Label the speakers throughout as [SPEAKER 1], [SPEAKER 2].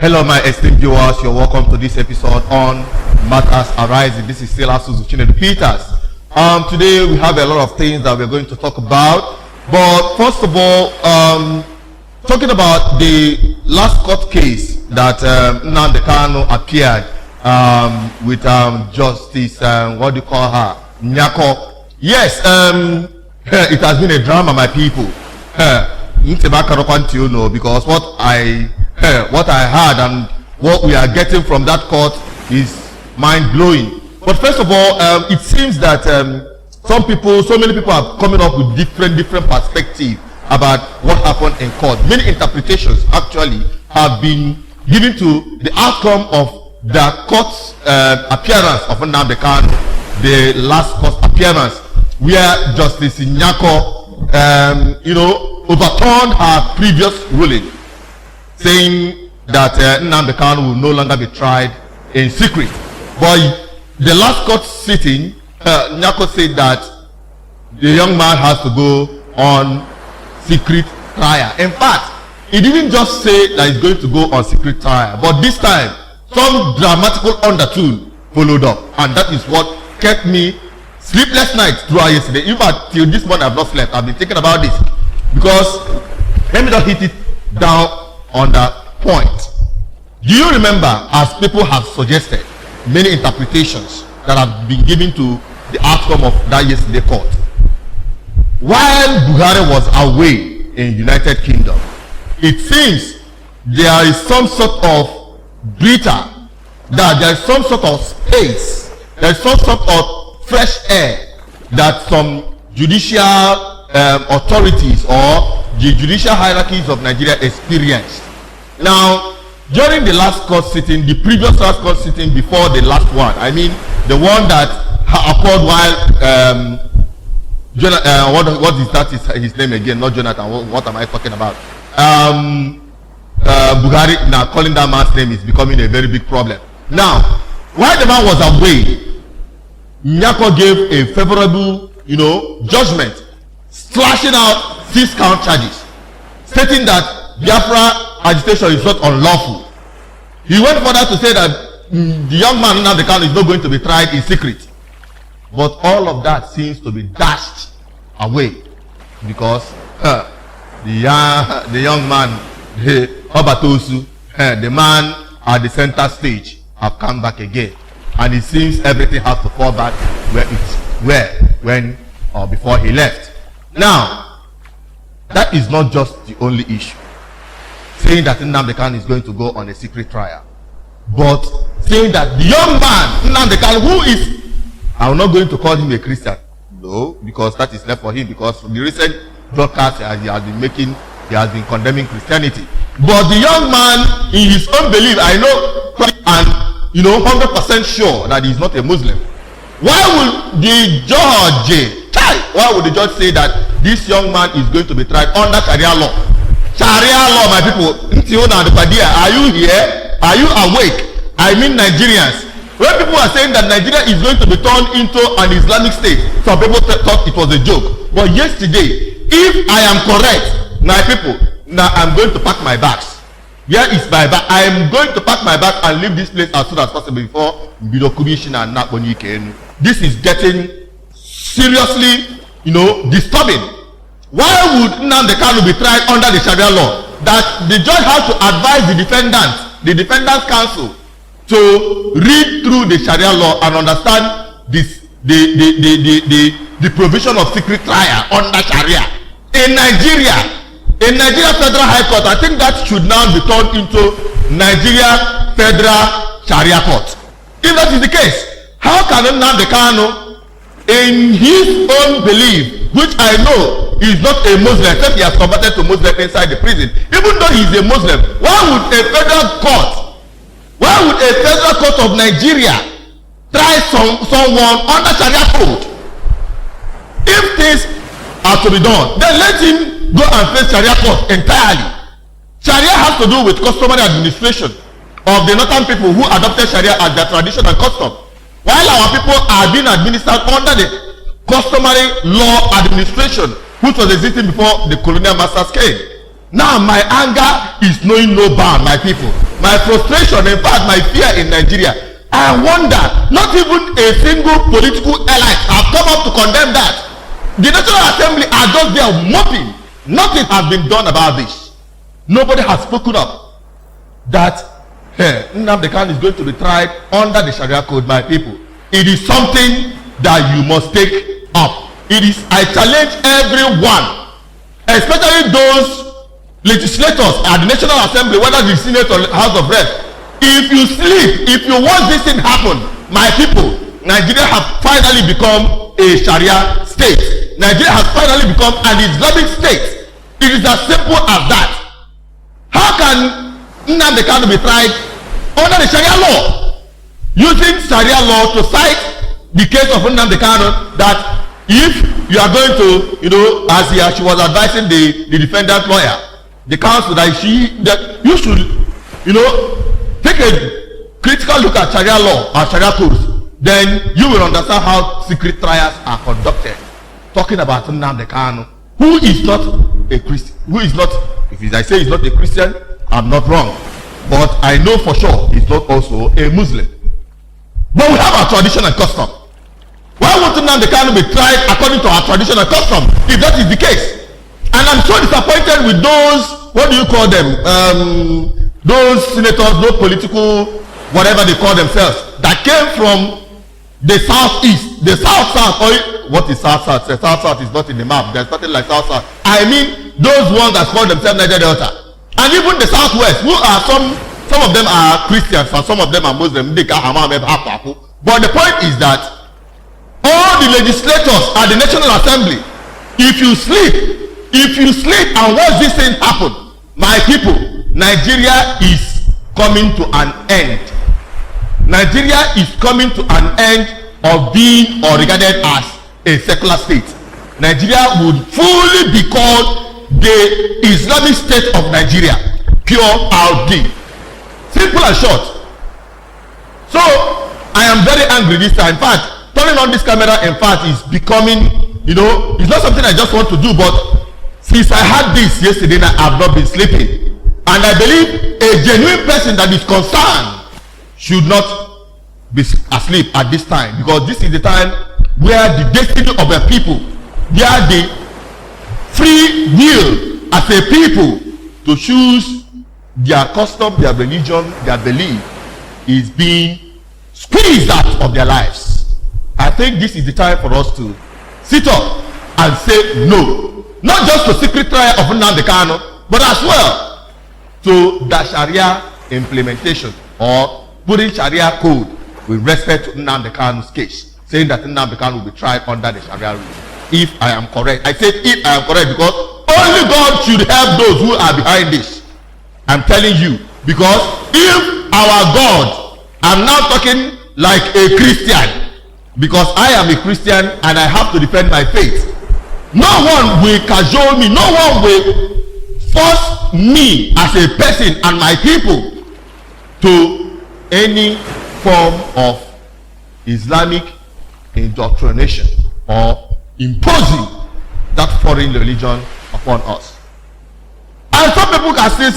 [SPEAKER 1] Hello, my esteemed viewers. You're welcome to this episode on Matters Arising. This is still Suzuki Peters. Today we have a lot of things that we're going to talk about. But first of all, talking about the last court case that Nnamdi Kanu appeared with Justice, what do you call her? Nyako. Yes, it has been a drama, my people. Because what I heard and what we are getting from that court is mind-blowing. But first of all, it seems that so many people are coming up with different perspectives about what happened in court. Many interpretations actually have been given to the outcome of the court's appearance of Nnamdi Kanu, the last court appearance, where Justice Nyako, overturned her previous ruling, saying that Nnamdi Kanu will no longer be tried in secret. But the last court sitting, Nyako said that the young man has to go on secret trial. In fact, he didn't just say that he's going to go on secret trial, but this time some dramatical undertone followed up, and that is what kept me sleepless nights throughout yesterday. In fact, till this morning I've not slept. I've been thinking about this because let me just hit it down on that point. Do you remember, as people have suggested, many interpretations that have been given to the outcome of that yesterday court? While Buhari was away in United Kingdom, it seems there is some sort of breather, that there is some sort of space, there is some sort of fresh air that some judicial authorities or the judicial hierarchies of Nigeria experienced. Now, during the last court sitting, the previous last court sitting before the last one, I mean the one that occurred while what is that his name again? Not Jonathan. What am I talking about? Buhari. Now calling that man's name is becoming a very big problem. Now, while the man was away, Nyako gave a favorable, judgment, slashing out 6 count charges, stating that Biafra agitation is not unlawful. He went further to say that the young man Nnamdi Kanu is not going to be tried in secret. But all of that seems to be dashed away because the young man, Obatosu, the man at the center stage, have come back again. And it seems everything has to fall back where it when or before he left. Now, that is not just the only issue, saying that Nnamdi Kanu is going to go on a secret trial, but saying that the young man Nnamdi Kanu, who is, I'm not going to call him a Christian, no, because that is left for him, because from the recent broadcast he has been condemning Christianity. But the young man, in his own belief, I know, and 100% sure that he's not a Muslim. Why would the judge say that this young man is going to be tried under Sharia law? Sharia law, my people. Are you here? Are you awake? I mean Nigerians. When people are saying that Nigeria is going to be turned into an Islamic state, some people thought it was a joke. But yesterday, if I am correct, my people, now I'm going to pack my bags. Where is my bag? I am going to pack my bag and leave this place as soon as possible before Bidokumishin and Nakboni Kenu. This is getting seriously, disturbing. Why would Nnamdi Kanu be tried under the Sharia law? That the judge has to advise the defendant's counsel, to read through the Sharia law and understand this, the provision of secret trial under Sharia in Nigeria. In Nigeria Federal High Court, I think that should now be turned into Nigeria Federal Sharia Court. If that is the case, how can Nnamdi Kanu, in his own belief, which I know is not a Muslim, except he has converted to Muslim inside the prison, even though he is a Muslim, why would a federal court of Nigeria try someone under Sharia code? If things are to be done, then let him go and face Sharia court entirely. Sharia has to do with customary administration of the northern people who adopted Sharia as their tradition and custom, while our people are being administered under the customary law administration which was existing before the colonial masters came. Now my anger is knowing no bound, my people. my frustration, in fact, my fear in Nigeria. I wonder, not even a single political elite have come up to condemn that. The National Assembly are just there moping. Nothing has been done about this. Nobody has spoken up that Nnamdi Kanu is going to be tried under the Sharia code, my people. It is something that you must take up. It is, I challenge everyone, especially those legislators at the National Assembly, whether the Senate or House of Reps. If you sleep, if you watch this thing happen, my people, Nigeria has finally become a Sharia state. Nigeria has finally become an Islamic state. It is as simple as that. How can Nnamdi Kanu be tried under the Sharia law? Using Sharia law to cite the case of Nnamdi Kanu, that if you are going to, as she was advising the defendant lawyer, the counsel, that you should, take a critical look at Sharia law or Sharia codes, then you will understand how secret trials are conducted. Talking about Nnamdi Kanu, who is not a Christian, if I say he's not a Christian, I'm not wrong. But I know for sure he's not also a Muslim. But we have our tradition and custom. Why won't Nnamdi Kanu be tried according to our tradition and custom, if that is the case? And I'm so disappointed with those, what do you call them? Those senators, those political, whatever they call themselves, that came from the southeast, the south, or what is south? The south is not in the map. There's nothing like south. I mean, those ones that call themselves Niger Delta, and even the southwest, who are some of them are Christians and some of them are Muslims. But the point is that all the legislators at the National Assembly, if you sleep and watch this thing happen, my people, Nigeria is coming to an end. Nigeria is coming to an end of being or regarded as a secular state. Nigeria would fully be called the Islamic State of Nigeria, pure RD. Simple and short. So I am very angry this time. In fact, turning on this camera, in fact, is becoming, it's not something I just want to do, but since I had this yesterday, I have not been sleeping. And I believe a genuine person that is concerned should not be asleep at this time, because this is the time where the destiny of a people, where the free will as a people to choose their custom, their religion, their belief is being squeezed out of their lives. I think this is the time for us to sit up and say no, not just to secret trial of Nnamdi Kanu, but as well to the Sharia implementation, or putting Sharia code with respect to Nnamdi Kanu's case, saying that Nnamdi Kanu will be tried under the Sharia rule. If I am correct, I said if I am correct, because only God should help those who are behind this. I'm telling you, because if our God, I'm now talking like a Christian, because I am a Christian and I have to defend my faith. No one will cajole me, no one will force me as a person and my people to any form of Islamic indoctrination or imposing that foreign religion upon us. And some people can still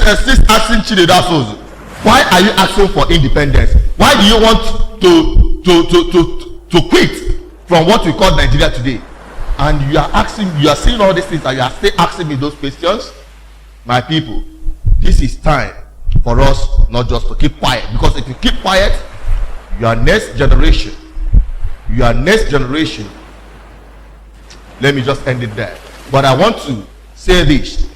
[SPEAKER 1] asking Chinedu Asozu, why are you asking for independence? Why do you want to quit from what we call Nigeria today? And you are saying all these things and you are still asking me those questions. My people, this is time for us not just to keep quiet, because if you keep quiet, your next generation, let me just end it there. But I want to say this: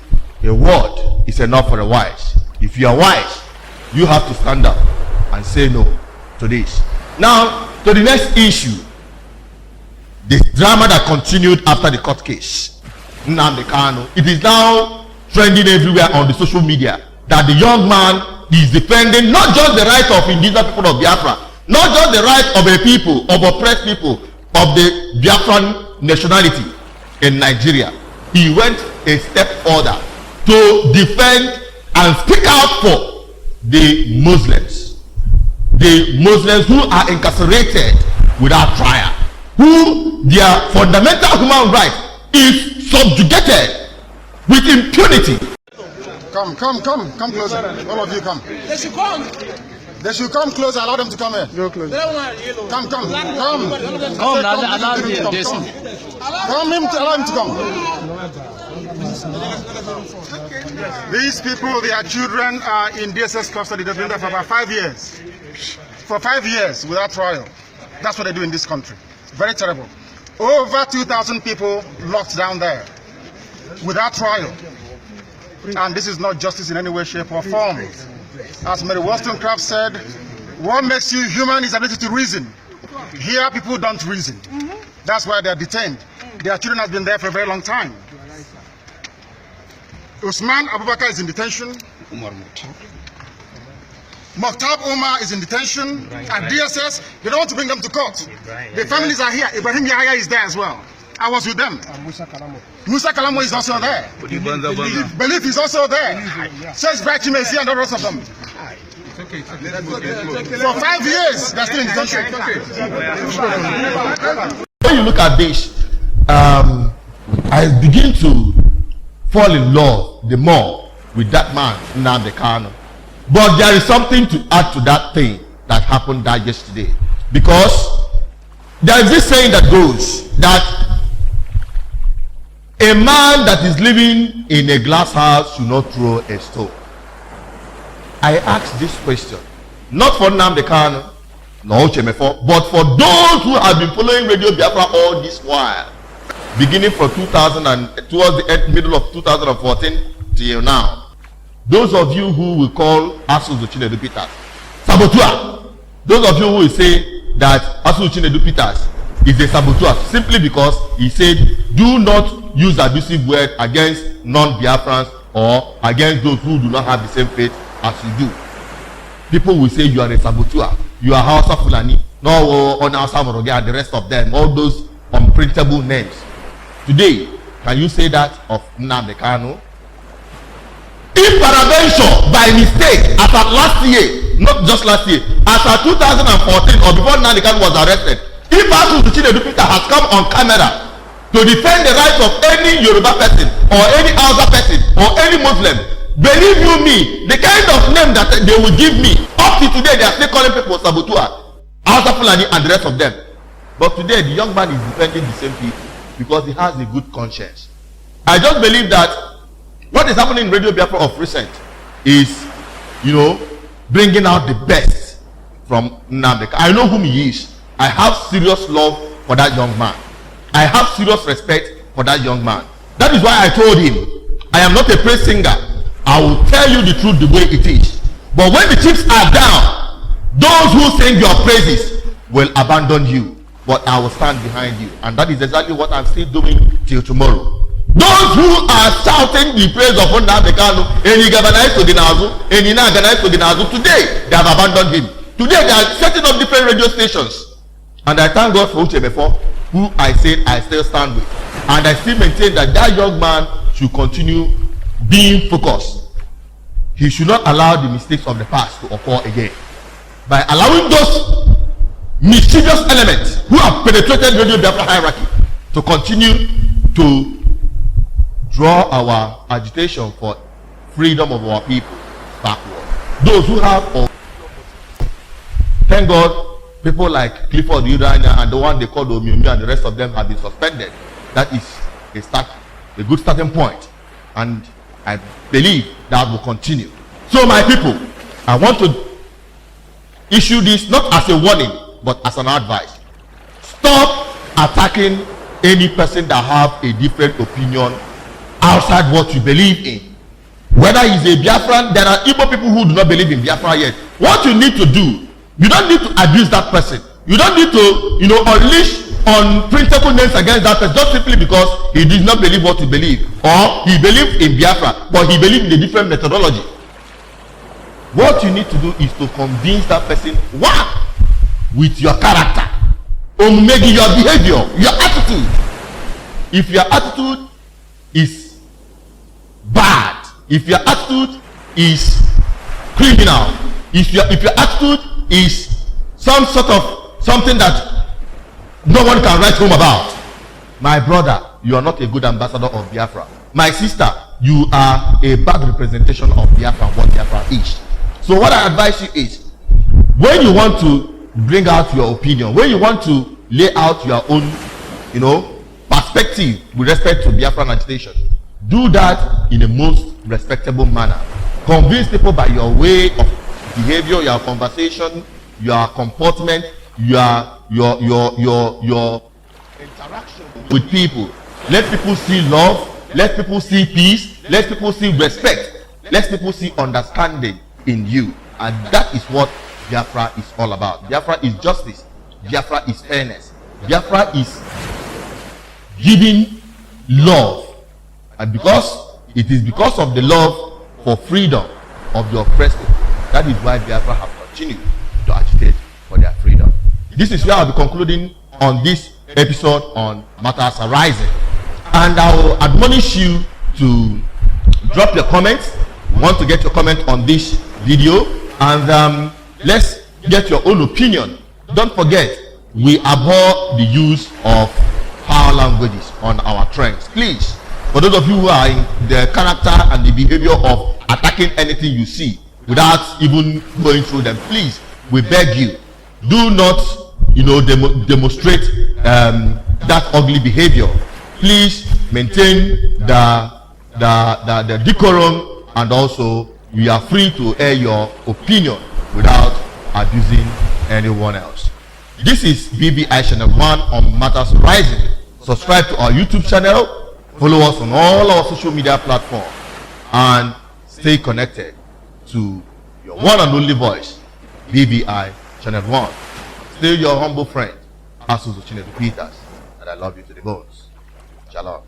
[SPEAKER 1] a word is enough for the wise. If you are wise, you have to stand up and say no to this. Now to the next issue, the drama that continued after the court case, Nnamdi Kanu. It is now trending everywhere on the social media that the young man is defending not just the right of indigenous people of Biafra, not just the right of a people, of oppressed people, of the Biafran nationality in Nigeria. He went a step further to defend and speak out for the Muslims who are incarcerated without trial, who their fundamental human right is subjugated with impunity.
[SPEAKER 2] Come closer. All of you come.
[SPEAKER 3] They should come.
[SPEAKER 2] They should come closer. Allow them to come here.
[SPEAKER 3] Go closer.
[SPEAKER 2] Come.
[SPEAKER 3] Allow him
[SPEAKER 2] to come. These people, their children are in DSS custody. They've been there for about 5 years. For 5 years without trial. That's what they do in this country. Very terrible. Over 2,000 people locked down there without trial. And this is not justice in any way, shape, or form. As Mary Wollstonecraft said, what makes you human is ability to reason. Here, people don't reason. That's why they're detained. Their children have been there for a very long time. Usman Abubakar is in detention. Mokhtar Umar is in detention at DSS. They don't want to bring them to court. The families are here. Ibrahim Yahya is there as well. I was with them. Musa Kalamo is also there. Belief is also there. Says Ibrahim is here and the rest of them. For 5 years, they're still in detention.
[SPEAKER 1] When you look at this, I begin to fall in love the more with that man, Nnamdi Kanu. But there is something to add to that thing that happened that yesterday. Because there is this saying that goes that a man that is living in a glass house should not throw a stone. I ask this question, not for Nnamdi Kanu, no Chemefo, but for those who have been following Radio Biafra all this while, beginning from 2000 and towards the middle of 2014 till now. Those of you who will call Asus Chinedu Peters saboteur, those of you who will say that Asus Chinedu Peters is a saboteur simply because he said do not use abusive words against non-Biafrans or against those who do not have the same faith as you do. People will say you are a saboteur, you are Hausa Fulani, no on Hausa Moroge and the rest of them, all those unprintable names. Today, can you say that of Nnamdi Kanu? If peradventure by mistake as at last year, not just last year, as at 2014 or before Nnamdi Kanu was arrested, if Asus Chinedu Peters has come on camera to defend the rights of any Yoruba person or any Hausa person or any Muslim, believe you me, the kind of name that they will give me, up to today they are still calling people saboteur, Hausa Fulani and the rest of them. But today the young man is defending the same people because he has a good conscience. I just believe that what is happening in Radio Biafra of recent is, bringing out the best from Nnamdi. I know whom he is. I have serious love for that young man. I have serious respect for that young man. That is why I told him, I am not a praise singer. I will tell you the truth the way it is. But when the chips are down, those who sing your praises will abandon you. But I will stand behind you. And that is exactly what I'm still doing till tomorrow. Those who are shouting the praise of Nnamdi Kanu, today they have abandoned him. Today they are setting up different radio stations. And I thank God for Uchemefo, who I said I still stand with. And I still maintain that that young man should continue being focused. He should not allow the mistakes of the past to occur again. By allowing those mischievous elements who have penetrated Radio Biafra hierarchy to continue to draw our agitation for freedom of our people backward. Those who have, thank God, people like Clifford Urania and the one they call Omiumi and the rest of them have been suspended. That is a good starting point. And I believe that will continue. So my people, I want to issue this not as a warning, but as an advice. Stop attacking any person that have a different opinion outside what you believe in. Whether he's a Biafran, there are Igbo people who do not believe in Biafra yet. What you need to do, you don't need to abuse that person. You don't need to, unleash unprintable names against that person just simply because he did not believe what you believe. Or he believed in Biafra, but he believed in a different methodology. What you need to do is to convince that person, one, with your character, or maybe your behavior, your attitude. If your attitude is bad, if your attitude is criminal, if your attitude is something that no one can write home about, my brother, you are not a good ambassador of Biafra. My sister, you are a bad representation of Biafra and what Biafra is. So what I advise you is, when you want to bring out your opinion, when you want to lay out your own, perspective with respect to Biafran agitation, do that in a most respectable manner. Convince people by your way of behavior, your conversation, your comportment, your interaction with people. Let people see love. Let people see peace. Let people see respect. Let people see understanding in you. And that is what Biafra is all about. Biafra is justice. Biafra is fairness. Biafra is giving love. And it is because of the love for freedom of the oppressed people, that is why Biafra have continued to agitate for their freedom. This is where I'll be concluding on this episode on matters arising. And I will admonish you to drop your comments. We want to get your comment on this video, and let's get your own opinion. Don't forget, we abhor the use of foul languages on our trends. Please, for those of you who are in the character and the behavior of attacking anything you see without even going through them, please, we beg you, do not demonstrate that ugly behavior. Please maintain the decorum, and also you are free to air your opinion without abusing anyone else. This is BBI Channel 1 on Matters Rising. Subscribe to our YouTube channel, follow us on all our social media platforms, and stay connected to your one and only voice, BBI Channel 1. Still your humble friend, Asuzu Chinedu Peters, and I love you to the bones. Shalom.